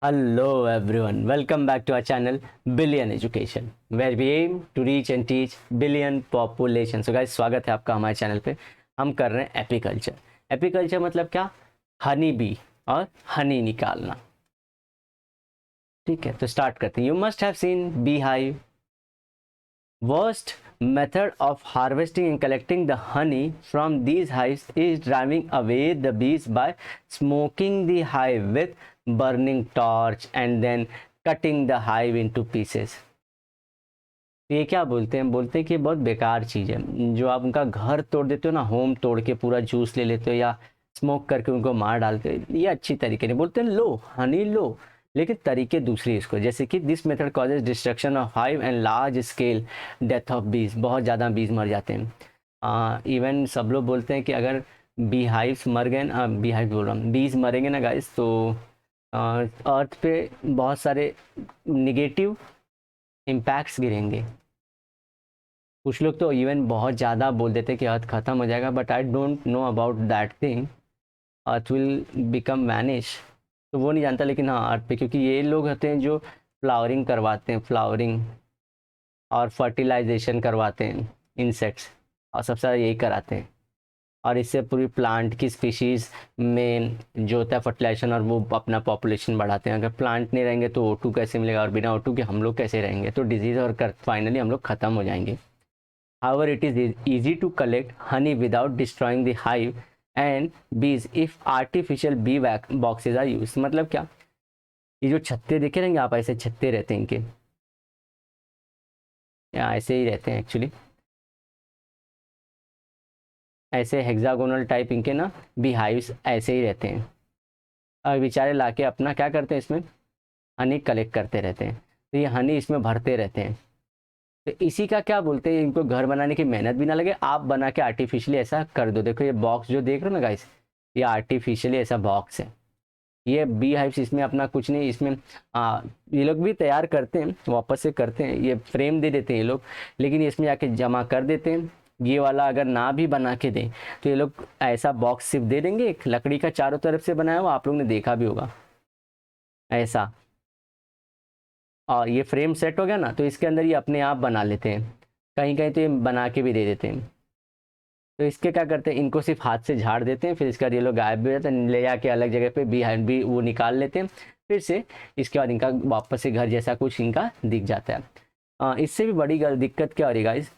Hello everyone, welcome back to our channel Billion Education where we aim to reach and teach billion population. So guys, स्वागत है आपका हमारे channel पे। हम कर रहे हैं एपीकल्चर। एपीकल्चर मतलब क्या? हनी बी और हनी निकालना। ठीक है, तो स्टार्ट करते हैं। You must have seen bee hive. Worst method of harvesting and collecting the honey from these hives is driving away the bees by smoking the hive with burning torch and then cutting the hive into pieces. ये क्या बोलते हैं? बोलते हैं कि बहुत बेकार चीज़ है। जो आप उनका घर तोड़ देते हो ना, होम तोड़ के पूरा जूस ले लेते हो या स्मोक करके उनको मार डालते हो, ये अच्छी तरीके नहीं। बोलते हैं लो हनी लो, लेकिन तरीके दूसरी इसको, जैसे कि this method causes destruction of hive and large scale death of बीज। बहुत ज़्यादा बीज मर जाते हैं। इवन सब लोग बोलते हैं कि अगर बी हाइव्स मर गए ना, बी हाइव बोल रहा हूँ, बीज मरेंगे ना गाइस, तो अर्थ पे बहुत सारे निगेटिव इम्पैक्ट्स गिरेंगे। कुछ लोग तो इवन बहुत ज़्यादा बोल देते कि अर्थ ख़त्म हो जाएगा, but I don't know about that thing. Earth will become vanish, तो वो नहीं जानता। लेकिन हाँ, अर्थ पे, क्योंकि ये लोग होते हैं जो फ्लावरिंग करवाते हैं, फ्लावरिंग और फर्टिलाइजेशन करवाते हैं इंसेक्ट्स, और सबसे ज़्यादा यही कराते हैं। और इससे पूरी प्लांट की स्पीशीज़ में जो होता है फर्टिलाइजेशन, और वो अपना पॉपुलेशन बढ़ाते हैं। अगर प्लांट नहीं रहेंगे तो O2 कैसे मिलेगा, और बिना O2 के हम लोग कैसे रहेंगे? तो डिजीज़ और फाइनली हम लोग ख़त्म हो जाएंगे। However, it is easy to collect honey without destroying the hive and bees if artificial bee boxes are used. मतलब क्या? ये जो छत्ते देखे रहेंगे आप, ऐसे छत्ते रहते हैं इनके, या ऐसे ही रहते हैं एक्चुअली, ऐसे हेक्सागोनल टाइप इनके ना बी हाइव्स ऐसे ही रहते हैं। और बेचारे लाके अपना क्या करते हैं, इसमें हनी कलेक्ट करते रहते हैं। तो ये हनी इसमें भरते रहते हैं। तो इसी का क्या बोलते हैं, इनको घर बनाने की मेहनत भी ना लगे, आप बना के आर्टिफिशियली ऐसा कर दो। देखो ये बॉक्स जो देख रहे हो ना गाइस, ये आर्टिफिशियली ऐसा बॉक्स है। ये बी हाइव्स, इसमें अपना कुछ नहीं, इसमें ये लोग भी तैयार करते हैं, वापस से करते हैं, ये फ्रेम दे देते हैं ये लोग, लेकिन इसमें जाके जमा कर देते हैं। ये वाला अगर ना भी बना के दें तो ये लोग ऐसा बॉक्स सिर्फ दे देंगे, एक लकड़ी का चारों तरफ से बनाया हुआ, आप लोग ने देखा भी होगा ऐसा। और ये फ्रेम सेट हो गया ना, तो इसके अंदर ये अपने आप बना लेते हैं। कहीं कहीं तो ये बना के भी दे देते हैं। तो इसके क्या करते हैं, इनको सिर्फ हाथ से झाड़ देते हैं, फिर इसका ये लोग गायब भी हो जाते हैं, ले जाके अलग जगह पे भी वो निकाल लेते हैं। फिर से इसके बाद इनका वापस से घर जैसा कुछ इनका दिख जाता है। इससे भी बड़ी दिक्कत क्या हो रही गाइस,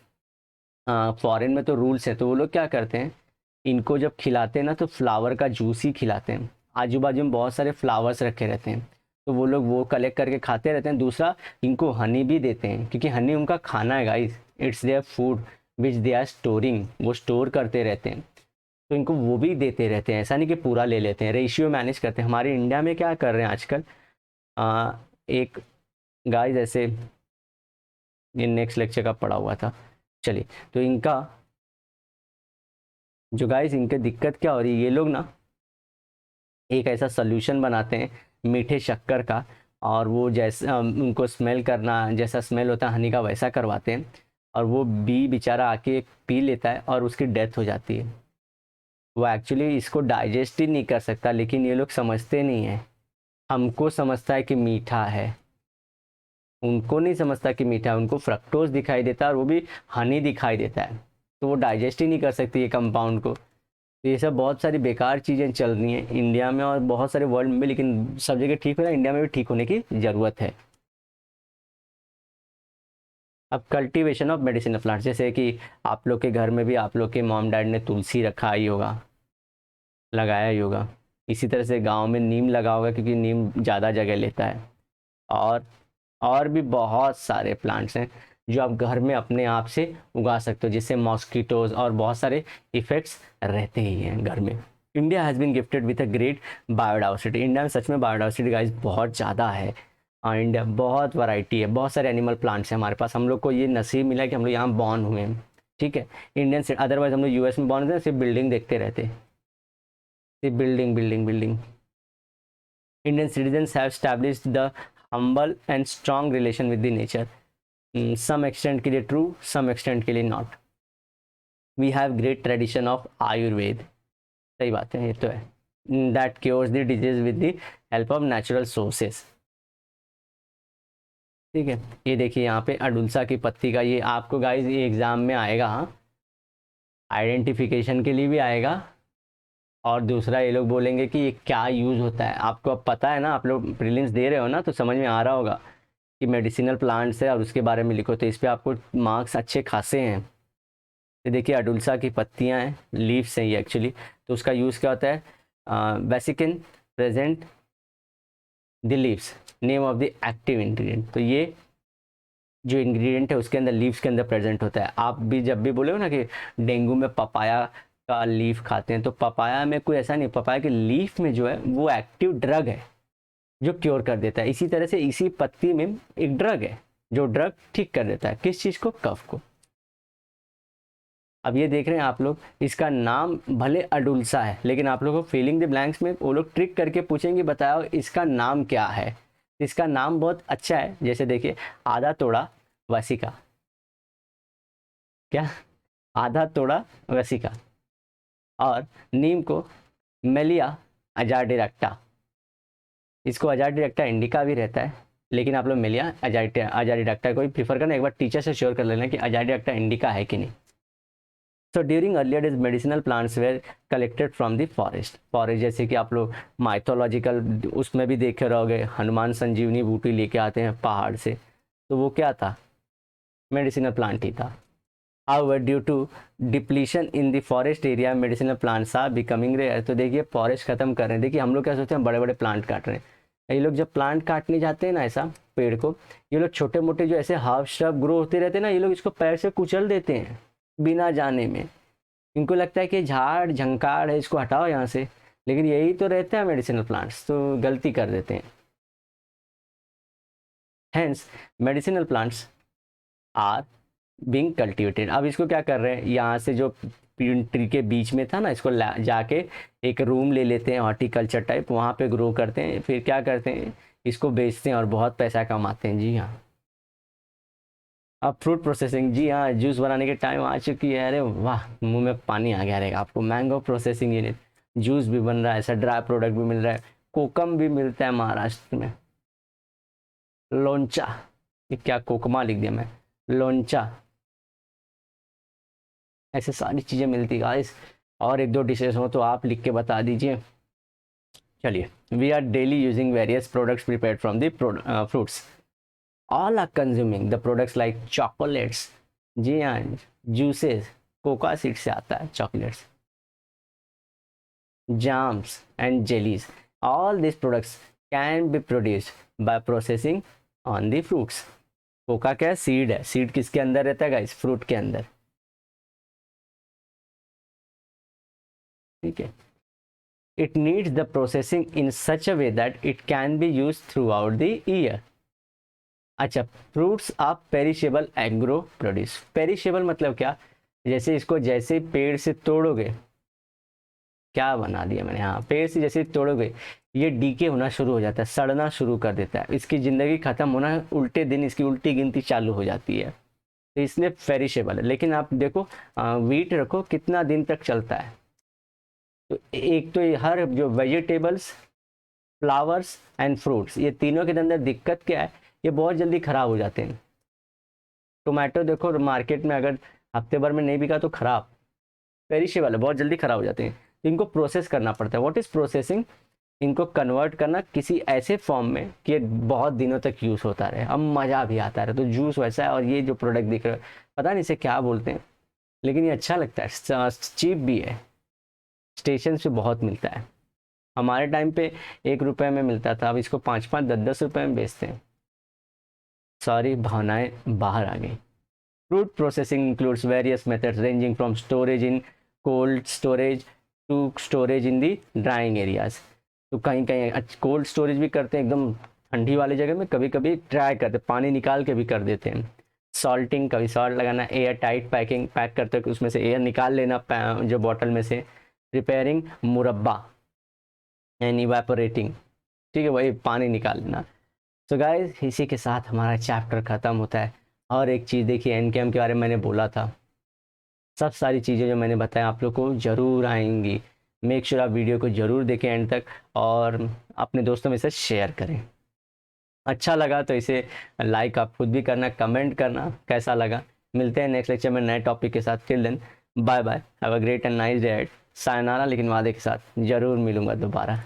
फॉरेन में तो रूल्स हैं, तो वो लोग क्या करते हैं, इनको जब खिलाते हैं ना तो फ्लावर का जूस ही खिलाते हैं। आजू बाजू में बहुत सारे फ्लावर्स रखे रहते हैं, तो वो लोग वो कलेक्ट करके खाते रहते हैं। दूसरा, इनको हनी भी देते हैं, क्योंकि हनी उनका खाना है guys, it's their food which they are storing, वो स्टोर करते रहते हैं। तो इनको वो भी देते रहते हैं, ऐसा नहीं कि पूरा ले लेते हैं, रेशियो मैनेज करते हैं। हमारे इंडिया में क्या कर रहे हैं आजकल, एक गाइस ऐसे, ये नेक्स्ट लेक्चर का पढ़ा हुआ था, चलिए। तो इनका जो गाइस, इनके दिक्कत क्या हो रही है, ये लोग ना एक ऐसा सोल्यूशन बनाते हैं मीठे शक्कर का, और वो जैसा उनको स्मेल करना, जैसा स्मेल होता है हनी का, वैसा करवाते हैं। और वो बी बेचारा आके पी लेता है और उसकी डेथ हो जाती है। वो एक्चुअली इसको डाइजेस्ट ही नहीं कर सकता, लेकिन ये लोग समझते नहीं हैं। हमको समझता है कि मीठा है, उनको नहीं समझता कि मीठा है। उनको फ्रक्टोज दिखाई देता है और वो भी हनी दिखाई देता है, तो वो डाइजेस्ट ही नहीं कर सकती ये कंपाउंड को। तो ये सब बहुत सारी बेकार चीज़ें चल रही हैं इंडिया में और बहुत सारे वर्ल्ड में, लेकिन सब जगह ठीक हो रहा है, इंडिया में भी ठीक होने की ज़रूरत है। अब कल्टीवेशन ऑफ मेडिसिनल प्लांट्स, जैसे कि आप लोग के घर में भी आप लोग के मॉम डैड ने तुलसी रखा ही होगा, लगाया ही होगा। इसी तरह से गांव में नीम लगा होगा, क्योंकि नीम ज़्यादा जगह लेता है। और और भी बहुत सारे प्लांट्स हैं जो आप घर में अपने आप से उगा सकते हो, जिससे मॉस्किटोज और बहुत सारे इफ़ेक्ट्स रहते ही हैं घर में। India has been gifted with a great biodiversity. India में सच में बायोडाइवर्सिटी गाइस बहुत ज़्यादा है। इंडिया बहुत वैरायटी है, बहुत सारे एनिमल प्लांट्स हैं हमारे पास। हम लोग को ये नसीब मिला कि हम लोग यहाँ बॉर्न हुए हैं, ठीक है। इंडियन से अदरवाइज हम लोग US में बॉर्न होते हैं, सिर्फ बिल्डिंग देखते रहते, सिर्फ building building building. Indian citizens have established the humble and strong relation with the nature. Some extent के लिए true, some extent के लिए not. We have great tradition of Ayurveda. सही बात है, ये तो है। That cures the disease with the help of natural sources. ठीक है, ये देखिए यहाँ पे अडुल्सा की पत्ती का, ये आपको गाइस ये एग्ज़ाम में आएगा, हाँ, आइडेंटिफिकेशन के लिए भी आएगा। और दूसरा ये लोग बोलेंगे कि ये क्या यूज़ होता है, आपको अब पता है ना, आप लोग प्रीलिम्स दे रहे हो ना, तो समझ में आ रहा होगा कि मेडिसिनल प्लांट्स है और उसके बारे में लिखो, तो इस पे आपको मार्क्स अच्छे खासे हैं। ये देखिए अडुल्सा की पत्तियां हैं, लीव्स हैं ये एक्चुअली, तो उसका यूज़ क्या होता है, basically present the leaves, name of the active ingredient, तो ये जो इंग्रेडिएंट है उसके अंदर लीव्स के अंदर प्रेजेंट होता है। आप भी जब भी बोले हो ना कि डेंगू में पपाया का लीफ खाते हैं, तो पपाया में कोई ऐसा नहीं, पपाया के लीफ में जो है वो एक्टिव ड्रग है जो क्योर कर देता है। इसी तरह से इसी पत्ती में एक ड्रग है जो ड्रग ठीक कर देता है, किस चीज़ को, कफ को। अब ये देख रहे हैं आप लोग, इसका नाम भले अडुल्सा है, लेकिन आप लोगों को फिलिंग द ब्लैंक्स में वो लोग ट्रिक करके पूछेंगे बताओ इसका नाम क्या है। इसका नाम बहुत अच्छा है, जैसे देखिए आधा तोड़ा वसिका, क्या, आधा तोड़ा वसिका, और नीम को मेलिया अजाडिरेक्टा, इसको अजाडिरेक्टा इंडिका भी रहता है, लेकिन आप लोग मेलिया अजाडिरेक्टा को ही प्रीफर करना, एक बार टीचर से श्योर कर लेना कि अजाडिरेक्टा इंडिका है कि नहीं। So during earlier days medicinal plants were collected from the forest। Forest जैसे कि आप लोग माइथोलॉजिकल उसमें भी देखे रहोगे, हनुमान संजीवनी बूटी लेके आते हैं पहाड़ से, तो वो क्या था, मेडिसिनल प्लांट ही था। However, due to depletion in the forest area, medicinal plants are becoming rare। तो देखिए फॉरेस्ट खत्म कर रहे हैं, देखिए हम लोग क्या सोचते हैं बड़े बड़े प्लांट काट रहे हैं, ये लोग जब प्लांट काटने जाते हैं ना ऐसा पेड़ को, ये लोग छोटे मोटे जो ऐसे हाफ श्रब ग्रो होते रहते हैं ना, ये लोग इसको पैर से कुचल देते हैं बिना जाने में। इनको लगता है कि झाड़ झंकार है, इसको हटाओ यहाँ से, लेकिन यही तो रहते हैं मेडिसिनल प्लांट्स, तो गलती कर देते हैं। Hence medicinal plants are being cultivated. अब इसको क्या कर रहे हैं, यहाँ से जो ट्री के बीच में था ना, इसको जाके एक रूम ले लेते हैं हॉर्टिकल्चर टाइप, वहाँ पे ग्रो करते हैं, फिर क्या करते हैं इसको बेचते हैं और बहुत पैसा कमाते हैं। जी हाँ, अब फ्रूट प्रोसेसिंग, जी हाँ, जूस बनाने के टाइम आ चुकी है। अरे वाह, मुंह में पानी आ गया रहेगा आपको। मैंगो प्रोसेसिंग यूनिट, जूस भी बन रहा है, ऐसा ड्राई प्रोडक्ट भी मिल रहा है, कोकम भी मिलता है महाराष्ट्र में, लोंचा, ये क्या कोकमा लिख दिया मैं, लोंचा, ऐसे सारी चीज़ें मिलती गाइस। और एक दो डिशेस हो तो आप लिख के बता दीजिए। चलिए, we are daily using various products prepared from the fruits, all are consuming the products like chocolates, जी हाँ, जूसेस, कोका सीड से आता है chocolates, jams and jellies, all these products can be produced by processing on the fruits। Coca क्या है, seed है, seed किसके अंदर रहता है गाइस, फ्रूट के अंदर, ठीक है। It needs the processing in such a way that it can be use throughout the year. अच्छा, fruits are perishable agro produce. Perishable मतलब क्या, जैसे इसको जैसे पेड़ से तोड़ोगे, क्या बना दिया मैंने, हाँ, पेड़ से जैसे तोड़ोगे ये डीके होना शुरू हो जाता है, सड़ना शुरू कर देता है, इसकी ज़िंदगी ख़त्म होना, उल्टे दिन इसकी उल्टी गिनती चालू हो जाती है, तो इसलिए पेरिशेबल है। लेकिन आप देखो वीट रखो कितना दिन तक चलता है। तो एक तो ये हर जो वेजिटेबल्स, फ्लावर्स एंड फ्रूट्स, ये तीनों के अंदर दिक्कत क्या है, ये बहुत जल्दी ख़राब हो जाते हैं। टोमेटो देखो मार्केट में अगर हफ्ते भर में नहीं बिका तो ख़राब, पेरिशेबल है, बहुत जल्दी ख़राब हो जाते हैं। तो इनको प्रोसेस करना पड़ता है। व्हाट इज़ प्रोसेसिंग, इनको कन्वर्ट करना किसी ऐसे फॉर्म में कि बहुत दिनों तक यूज़ होता रहे, अब मज़ा भी आता रहे। तो जूस वैसा है, और ये जो प्रोडक्ट दिख रहा है पता नहीं इसे क्या बोलते हैं, लेकिन ये अच्छा लगता है, चीप भी है, स्टेशन पे बहुत मिलता है। हमारे टाइम पे 1 रुपए में मिलता था, अब इसको 5-5, 10-10 रुपए में बेचते हैं। सॉरी, भावनाएं बाहर आ गई। Fruit processing includes various methods ranging from storage in cold storage to storage in the drying areas. तो कहीं कहीं कोल्ड स्टोरेज भी करते हैं एकदम ठंडी वाली जगह में, कभी कभी ड्राई करते, पानी निकाल के भी कर देते हैं। सॉल्टिंग, कभी सॉल्ट लगाना, एयर टाइट पैकिंग, पैक करते हैं उसमें से एयर निकाल लेना जो बॉटल में से। प्रिपेयरिंग मुरब्बा एंड इवेपोरेटिंग, ठीक है, वही पानी निकाल लेना। तो गाइस इसी के साथ हमारा चैप्टर ख़त्म होता है। और एक चीज़ देखिए, एनकेएम के बारे में मैंने बोला था, सब सारी चीज़ें जो मैंने बताया आप लोग को ज़रूर आएंगी। मेक श्योर आप वीडियो को ज़रूर देखें एंड तक, और अपने दोस्तों में से शेयर करें। अच्छा लगा तो इसे लाइक आप खुद भी करना, कमेंट करना कैसा लगा। मिलते हैं नेक्स्ट लेक्चर में नए टॉपिक के साथ। Till then bye bye, have a great and nice day. सायनारा, लेकिन वादे के साथ ज़रूर मिलूंगा दोबारा।